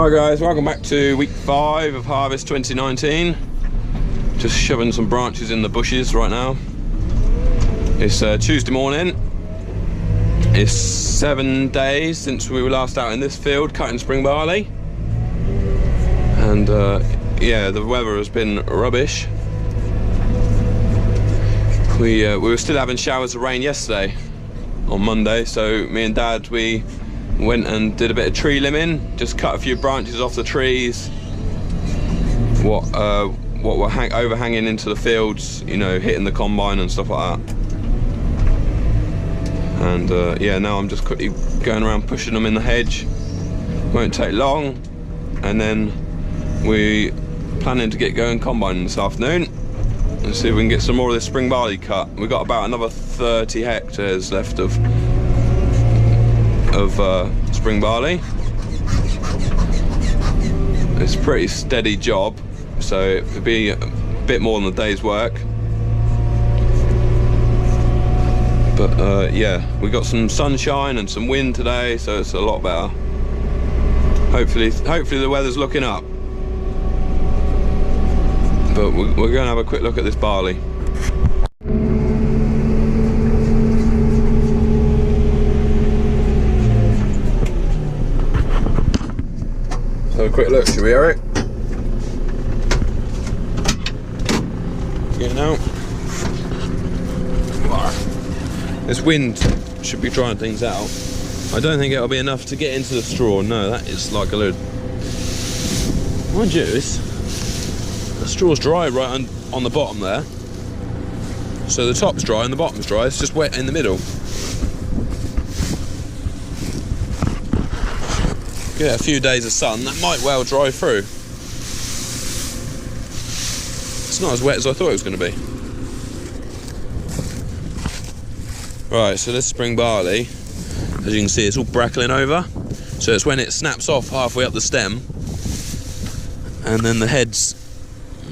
Hi guys, welcome back to week 5 of harvest 2019. Just shoving some branches in the bushes right now. It's Tuesday morning. It's 7 days since we were last out in this field cutting spring barley. And yeah, the weather has been rubbish. We were still having showers of rain yesterday on Monday, so me and Dad, we went and did a bit of tree limbing, just cut a few branches off the trees, what were overhanging into the fields, you know, hitting the combine and stuff like that. And yeah, now I'm just quickly going around pushing them in the hedge. Won't take long, and then we planning to get going combining this afternoon and see if we can get some more of this spring barley cut. We've got about another 30 hectares left of spring barley. It's a pretty steady job, so it'll be a bit more than a day's work. But yeah, we got some sunshine and some wind today, so it's a lot better. Hopefully the weather's looking up. But we're going to have a quick look at this barley. Have a quick look, shall we, Eric? Getting out. This wind should be drying things out. I don't think it'll be enough to get into the straw. No, that is like a load. Mind you, the straw's dry right on the bottom there. So the top's dry and the bottom's dry. It's just wet in the middle. Get a few days of sun, that might well dry through. It's not as wet as I thought it was going to be. Right, so this spring barley, as you can see, it's all brackling over. So it's when it snaps off halfway up the stem, and then the heads,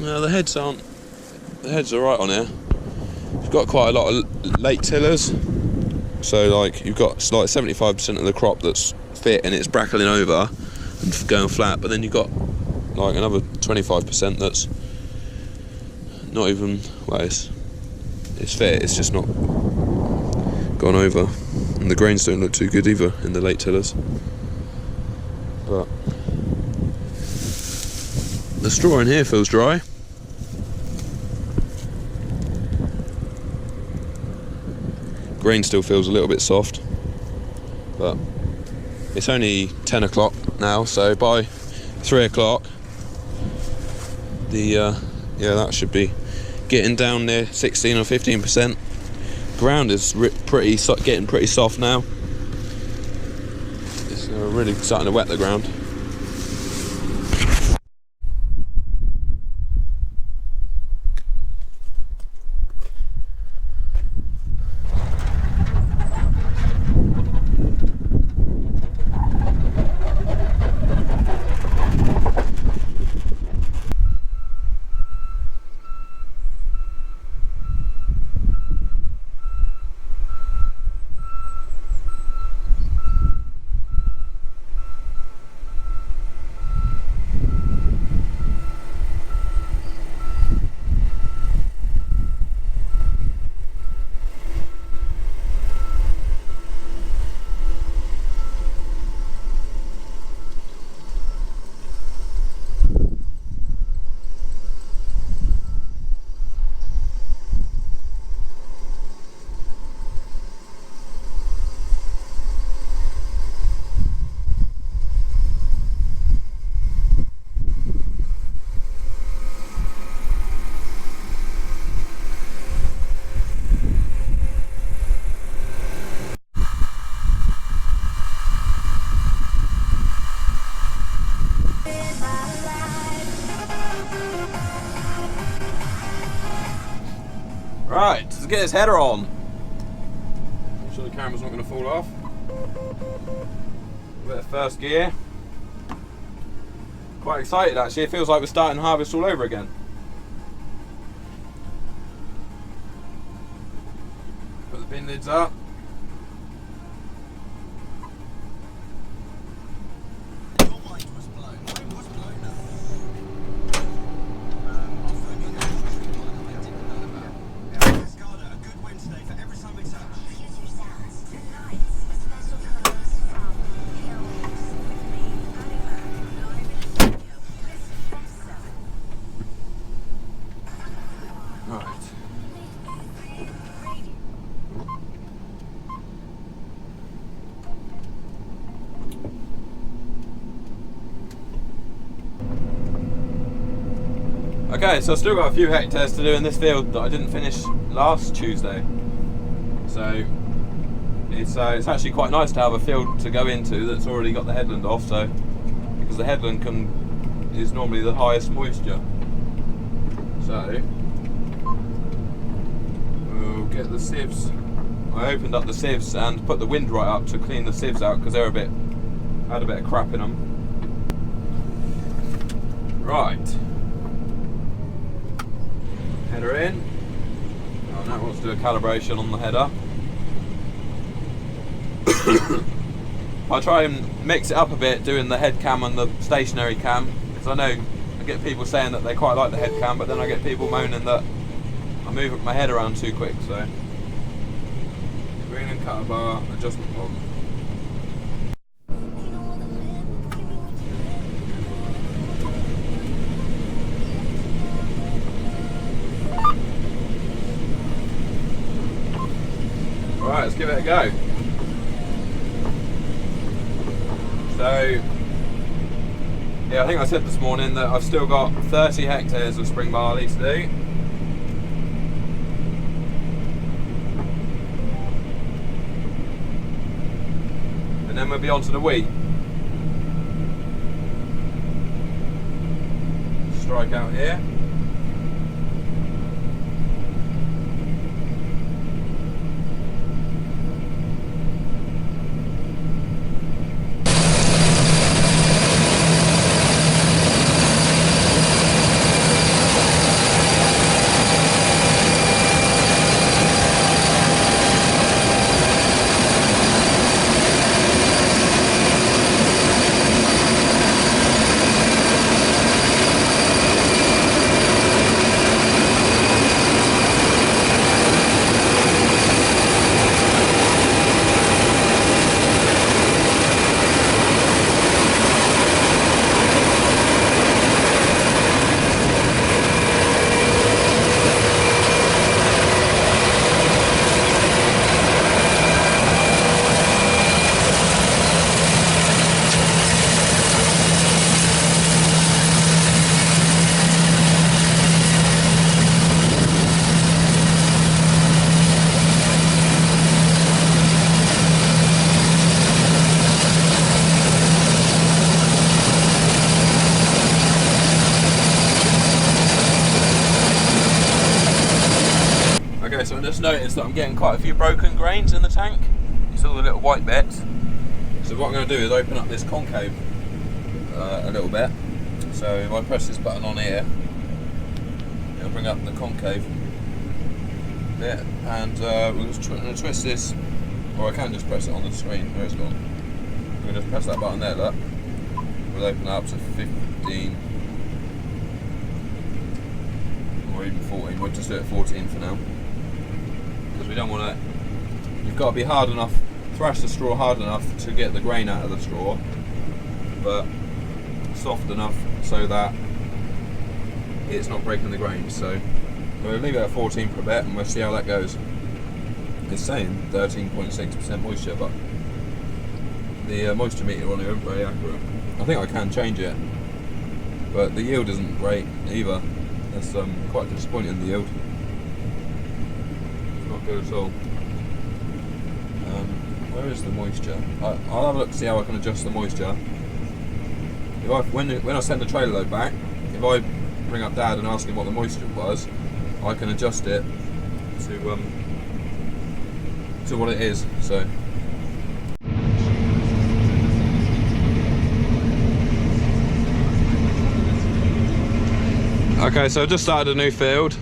well, the heads are right on here. You've got quite a lot of late tillers, so like you've got like 75% of the crop that's fit and it's brackling over and going flat, but then you've got like another 25% that's not even, well, it's fit, it's just not gone over, and the grains don't look too good either in the late tillers. But the straw in here feels dry. Grain still feels a little bit soft, but it's only 10 o'clock now, so by 3 o'clock the yeah, that should be getting down near 16 or 15%. Ground is getting pretty soft now. It's really starting to wet the ground. Right, let's get his header on. Make sure the camera's not going to fall off. A bit of first gear. Quite excited actually, it feels like we're starting harvest all over again. Put the bin lids up. Your mind was blown. Okay, so I've still got a few hectares to do in this field that I didn't finish last Tuesday. So it's actually quite nice to have a field to go into that's already got the headland off, so because the headland is normally the highest moisture. So we'll get the sieves. I opened up the sieves and put the wind right up to clean the sieves out because they're had a bit of crap in them. Right. Header in. Oh, now it wants to do a calibration on the header. I try and mix it up a bit doing the head cam and the stationary cam, because I know I get people saying that they quite like the head cam, but then I get people moaning that I move my head around too quick. So green and cutter bar adjustment problem. Right, let's give it a go. So, yeah, I think I said this morning that I've still got 30 hectares of spring barley to do. And then we'll be on to the wheat. Strike out here. Okay, so I just noticed that I'm getting quite a few broken grains in the tank. You saw the little white bits. So what I'm going to do is open up this concave a little bit. So if I press this button on here, it'll bring up the concave bit, and we're just going to twist this, or I can just press it on the screen. There it's gone. I'm going to just press that button there, look. We'll open that up to 15 or even 14. We'll just do it at 14 for now, because we don't want to. You've got to be hard enough, thrash the straw hard enough to get the grain out of the straw, but soft enough so that it's not breaking the grain. So we'll leave it at 14 for a bit and we'll see how that goes. It's saying 13.6% moisture, but the moisture meter on it isn't very accurate. I think I can change it, but the yield isn't great either. That's quite disappointing, the yield. It's not good at all. Where is the moisture? I'll have a look to see how I can adjust the moisture. When I send the trailer load back, if I bring up Dad and ask him what the moisture was, I can adjust it to what it is. So. Okay, so I've just started a new field.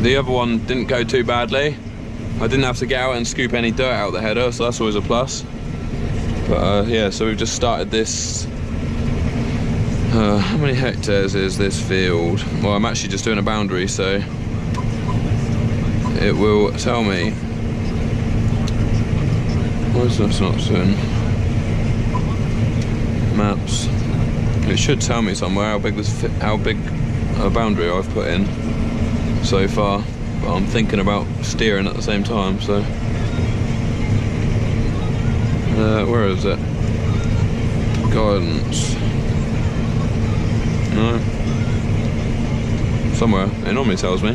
The other one didn't go too badly. I didn't have to get out and scoop any dirt out the header, so that's always a plus. But yeah, so we've just started this. How many hectares is this field? Well, I'm actually just doing a boundary, so it will tell me. Why is this not doing? Maps. It should tell me somewhere how big a boundary I've put in so far. But I'm thinking about steering at the same time, so. Where is it? Guidance. No. somewhere. It normally tells me. I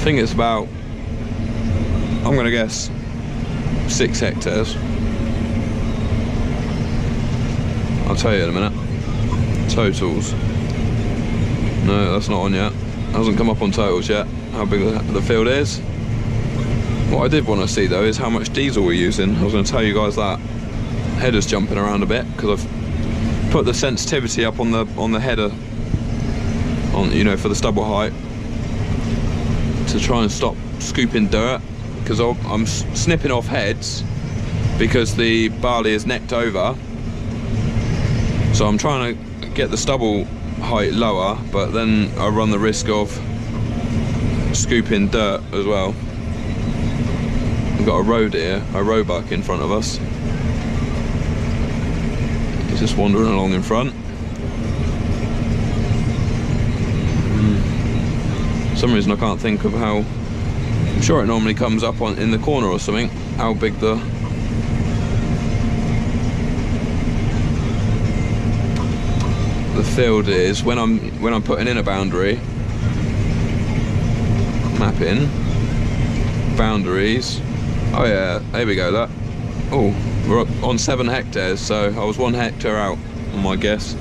think it's about, I'm gonna guess, 6 hectares. I'll tell you in a minute. Totals. No, that's not on yet. Hasn't come up on totals yet, how big the field is. What I did want to see though is how much diesel we're using. I was going to tell you guys that. Header's jumping around a bit because I've put the sensitivity up on the header, on, you know, for the stubble height, to try and stop scooping dirt, because I'm snipping off heads because the barley is necked over. So I'm trying to get the stubble height lower, but then I run the risk of scooping dirt as well. We've got a road here, a roebuck in front of us. He's just wandering along in front. For some reason I can't think of how, I'm sure it normally comes up in the corner or something, how big the field is when I'm putting in a boundary. Mapping boundaries. Oh yeah, there we go. Look. Oh, we're up on 7 hectares, so I was 1 hectare out on my guess.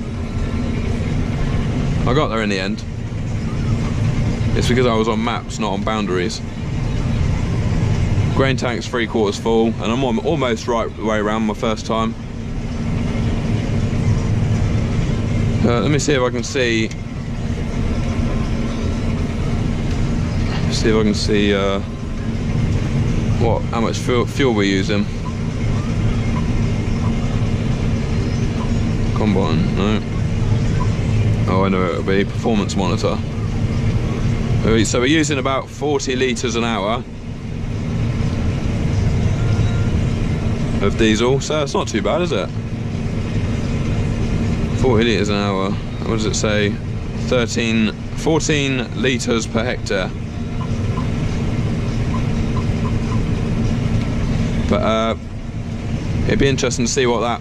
I got there in the end. It's because I was on maps, not on boundaries. Grain tank's 3/4 full, and I'm almost right the way around my first time. Let me see if I can see. How much fuel we're using. Combine, no. Oh, I know it'll be performance monitor. So we're using about 40 litres an hour of diesel, so it's not too bad, is it? 40 litres an hour. What does it say? 14 litres per hectare. But it'd be interesting to see what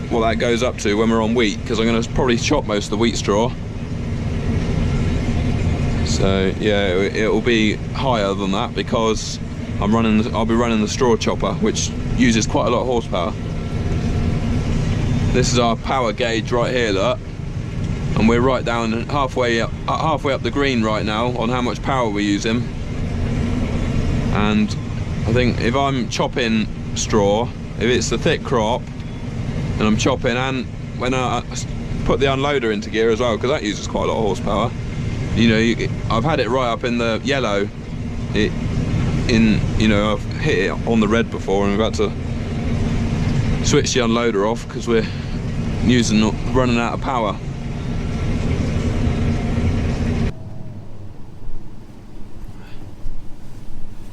that goes up to when we're on wheat, because I'm going to probably chop most of the wheat straw. So yeah, it'll be higher than that because I'll be running the straw chopper, which uses quite a lot of horsepower. This is our power gauge right here, look, and we're right down halfway up the green right now on how much power we're using. And I think if I'm chopping straw, if it's a thick crop and I'm chopping, and when I put the unloader into gear as well, because that uses quite a lot of horsepower, you know, I've had it right up in the yellow. You know, I've hit it on the red before, and we've had to switch the unloader off because we're running out of power.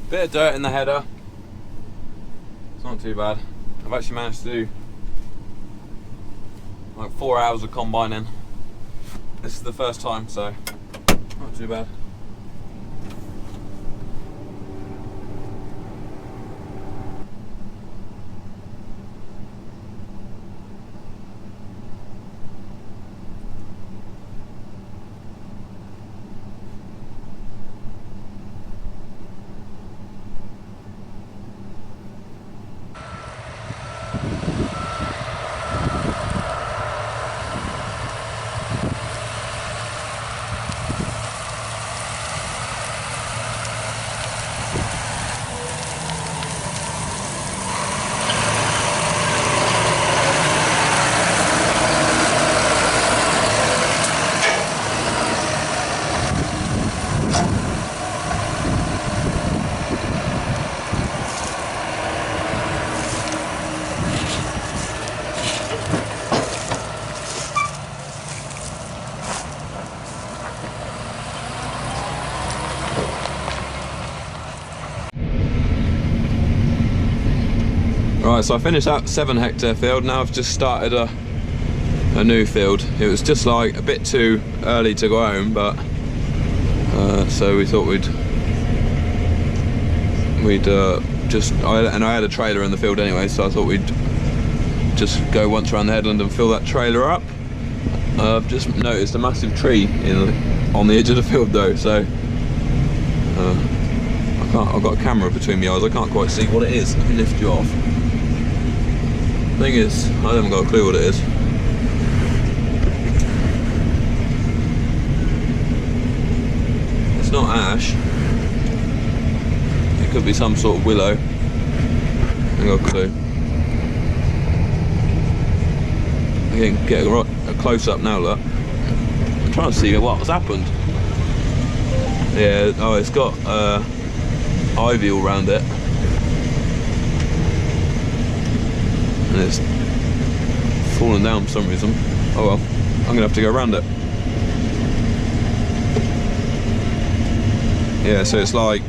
Bit of dirt in the header. It's not too bad. I've actually managed to do like 4 hours of combining. This is the first time, so not too bad. Right, so I finished that 7 hectare field. Now I've just started a new field. It was just like a bit too early to go home, but so we thought I had a trailer in the field anyway, so I thought we'd just go once around the headland and fill that trailer up. I've just noticed a massive tree on the edge of the field though, so I've got a camera between my eyes, I can't quite see what it is. Let me lift you off. Thing is, I haven't got a clue what it is. It's not ash. It could be some sort of willow. I haven't got a clue. I can get a close up now, look. I'm trying to see what's happened. Yeah, oh, it's got ivy all around it. And it's fallen down for some reason. Oh well, I'm gonna have to go around it. Yeah, so it's like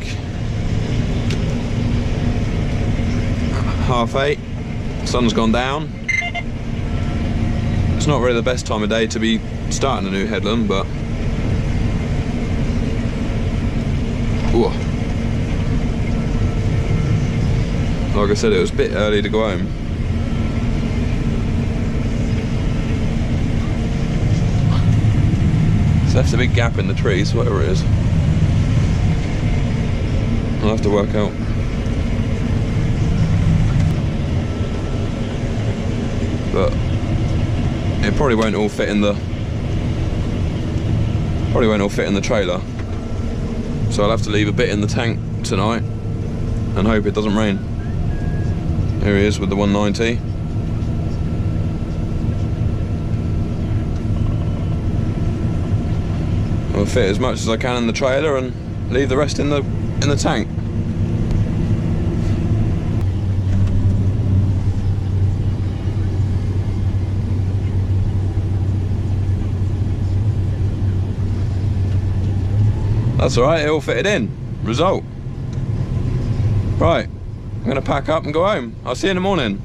8:30, sun's gone down. It's not really the best time of day to be starting a new headland, but ooh. Like I said, it was a bit early to go home. It's left a big gap in the trees, whatever it is. I'll have to work out. But it probably won't all fit in the trailer. So I'll have to leave a bit in the tank tonight and hope it doesn't rain. Here he is with the 190. I'll fit as much as I can in the trailer and leave the rest in the tank. That's alright, it all fitted in. Result. Right, I'm going to pack up and go home. I'll see you in the morning.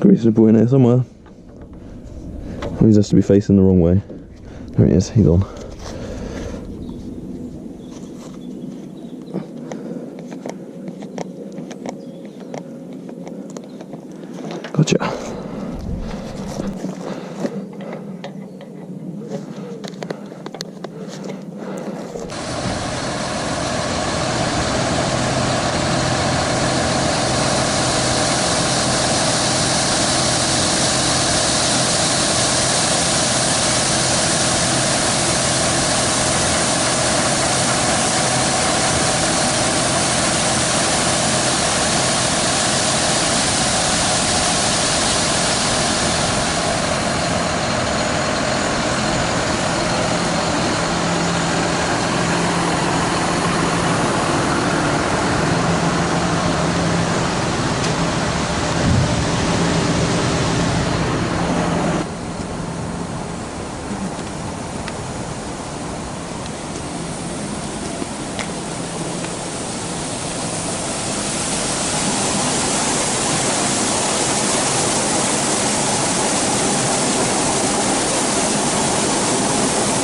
Reasonable in here somewhere. Oh, he has to be facing the wrong way. There he is, he's on. Gotcha.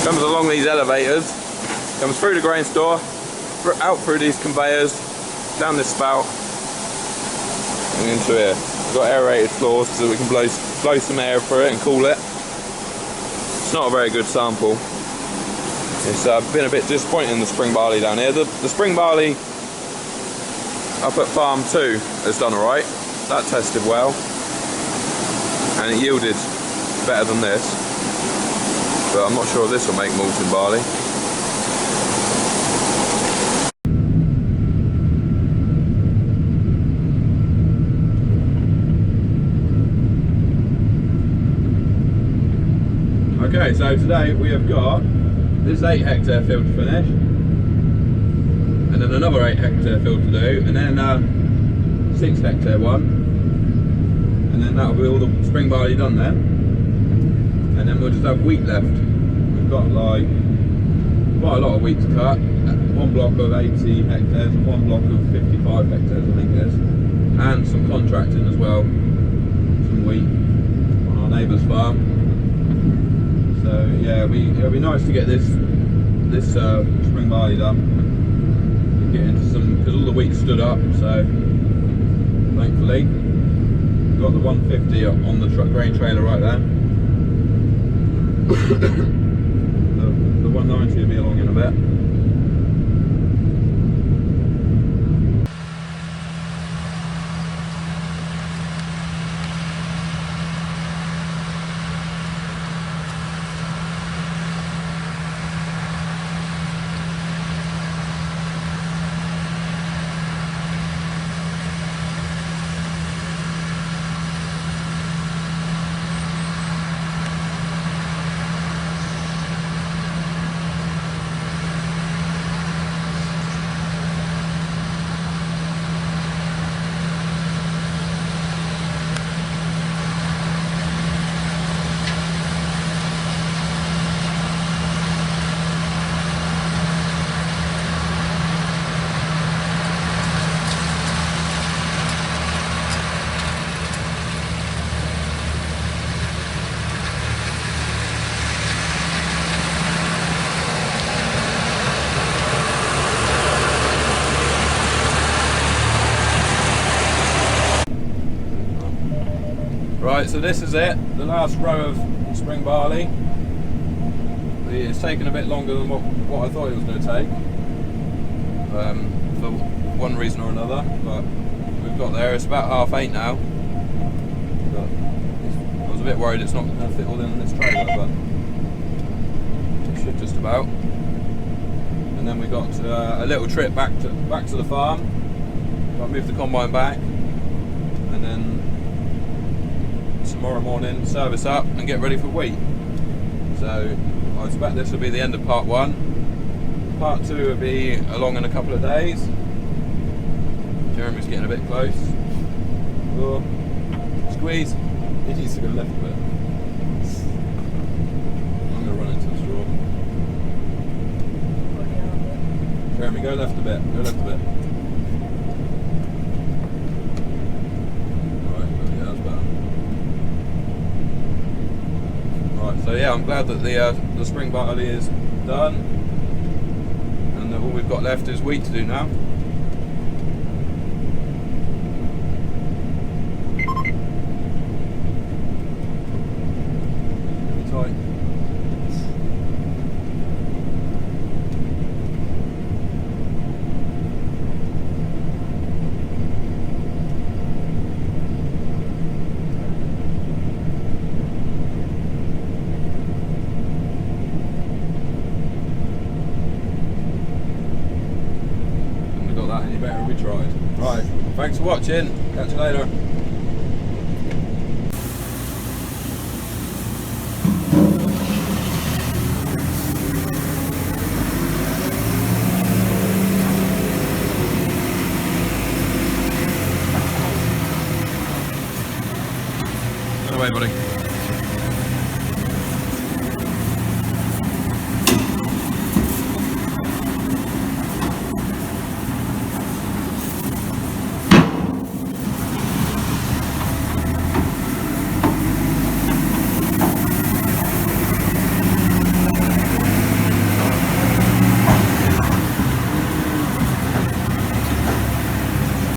Comes along these elevators, comes through the grain store, out through these conveyors, down this spout, and into here. We've got aerated floors so we can blow some air through it and cool it. It's not a very good sample. It's been a bit disappointing, the spring barley down here. The spring barley up at farm 2 has done alright. That tested well and it yielded better than this, but I'm not sure this will make malted barley. Okay, so today we have got this 8 hectare field to finish, and then another 8 hectare field to do, and then 6 hectare one, and then that'll be all the spring barley done then, and then we'll just have wheat left. We've got like quite a lot of wheat to cut, one block of 80 hectares and one block of 55 hectares I think it is, and some contracting as well, some wheat on our neighbour's farm. So yeah, it'll be nice to get this spring barley done and get into some, because all the wheat stood up, so thankfully we've got the 150 on the grain trailer right there. the 190 will be along in a bit. Right, so this is it, the last row of spring barley. It's taken a bit longer than what I thought it was going to take, for one reason or another, but we've got there. It's about 8:30 now, but I was a bit worried it's not going to fit all in this trailer, but it should just about. And then we got a little trip back to the farm. I'll move the combine back, and then tomorrow morning service up and get ready for wheat. So I expect this will be the end of part 1. Part 2 will be along in a couple of days. Jeremy's getting a bit close. Oh, squeeze. He needs to go left a bit. I'm going to run into the straw. Jeremy, go left a bit. Go left a bit. So yeah, I'm glad that the spring barley is done, and all we've got left is wheat to do now. Tight. Any better, we tried. Right, thanks for watching, catch you later.